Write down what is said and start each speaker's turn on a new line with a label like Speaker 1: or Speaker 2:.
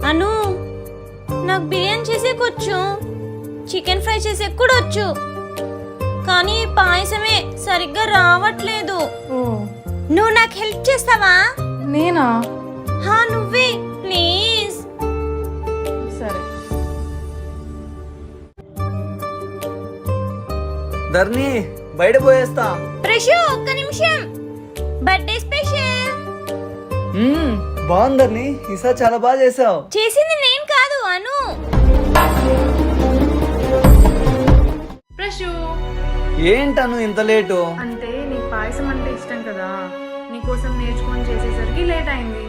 Speaker 1: అను నాకు biryani చేసేకొచ్చు, chicken fry చేసే కూడా వచ్చు, కానీ పాయసమే సరిగ్గా రావట్లేదు. నువ్వు నాకు హెల్ప్ చేస్తావా?
Speaker 2: నేనా?
Speaker 1: హా నువ్వే ప్లీజ్.
Speaker 2: సరే.
Speaker 3: ధర్ని బయట పోయేస్తా.
Speaker 1: ప్రశు ఒక్క నిమిషం, బర్త్డే స్పెషల్.
Speaker 3: బాగుంది ధర్ని, ఈసారి చాలా బాగా చేసావు.
Speaker 1: చేసింది నేను కాదు, అను.
Speaker 2: ప్రశు,
Speaker 3: ఏంటను ఇంత లేటు?
Speaker 2: అంటే నీకు పాయసం అంటే ఇష్టం కదా, నీకోసం నేర్చుకొని చేసేసరికి లేట్ అయింది.